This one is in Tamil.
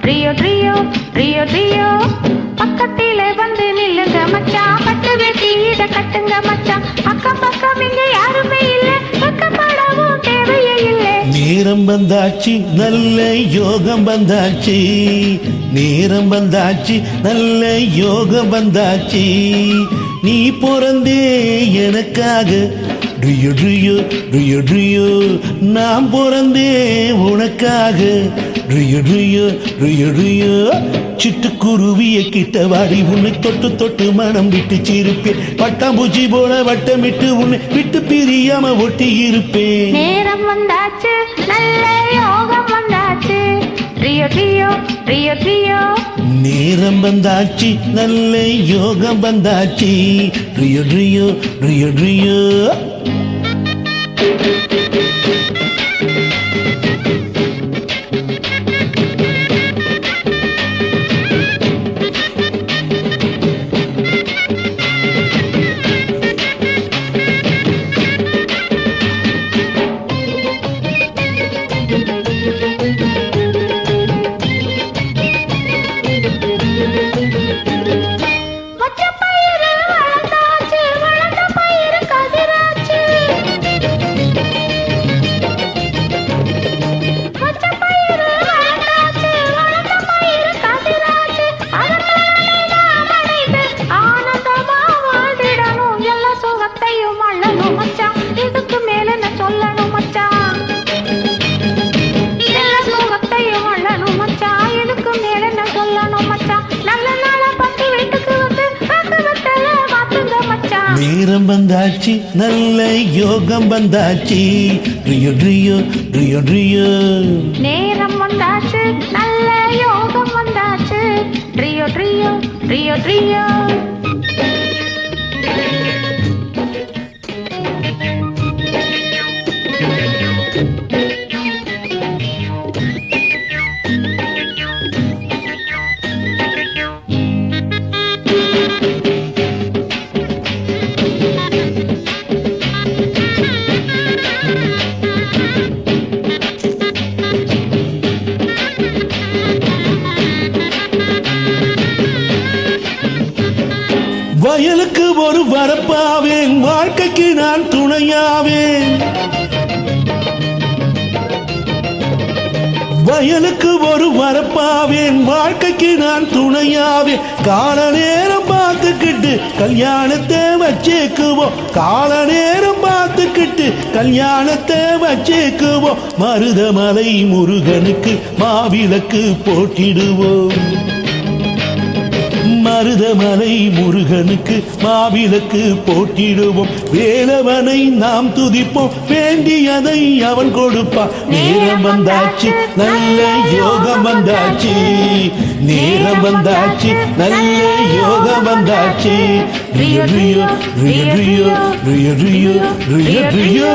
ரியோ ரியோ ரியோ ரியோ பக்கத்திலே வந்து நில்லுங்க மச்சான் பட்டு வெட்டி இத கட்டுங்க மச்சான் அக்கம் பக்கம் இங்க யாருமே இல்ல பக்கப்படவும் தேவையே இல்லை நேரம் வந்தாச்சு நல்ல யோகம் வந்தாச்சு நேரம் வந்தாச்சு நல்ல யோகம் வந்தாச்சு நீ பிறந்தே எனக்காக ரியோ ரியோ ரியோ ரியோ நான் பிறந்தே உனக்காக ரியோ ரியோ ரியோ ரியோ சிட்டுக்குருவிய கிட்ட வாடி உன்னை தொட்டு தொட்டு மனம் விட்டு சிரிப்பேன் பட்டாம்பூச்சி போல வட்டமிட்டு உன்னை விட்டு பிரியாம ஒட்டி இருப்பேன் நேரம் வந்தாச்சு நல்ல யோகம் வந்தாச்சு ரியோ ரியோ ரியோ ரியோ நேரம் வந்தாச்சு நல்ல யோகம் வந்தாச்சு ரியோ ரியோ ரியோ ரியோ நேரம் வந்தாச்சு நல்ல யோகம் வந்தாச்சு ரியோ ரியோ ரியோ ரியோ நேரம் வந்தாச்சு நல்ல யோகம் வந்தாச்சு ரியோ ரியோ ரியோ ரியோ வயலுக்கு ஒரு வரப்பாவேன் வாழ்க்கைக்கு நான் துணையாவேன் வயலுக்கு ஒரு வரப்பாவேன் வாழ்க்கைக்கு நான் துணையாவேன் கால நேரம் பார்த்துக்கிட்டு கல்யாணத்தை வச்சேக்குவோம் கால நேரம் பார்த்துக்கிட்டு கல்யாணத்தை வச்சேக்குவோம் மருதமலை முருகனுக்கு மாவிளக்கு போட்டிடுவோம் மருதமலை முருகனுக்கு மாவிளக்கு போட்டிடுவோம் வேலவனை நாம் துதிப்போம் வேண்டியதை அவன் கொடுப்பான் நேரம் வந்தாச்சு நல்ல யோகம் வந்தாச்சு நேரம் வந்தாச்சு நல்ல யோகம் வந்தாச்சு Rio Rio Rio Rio Rio Rio Rio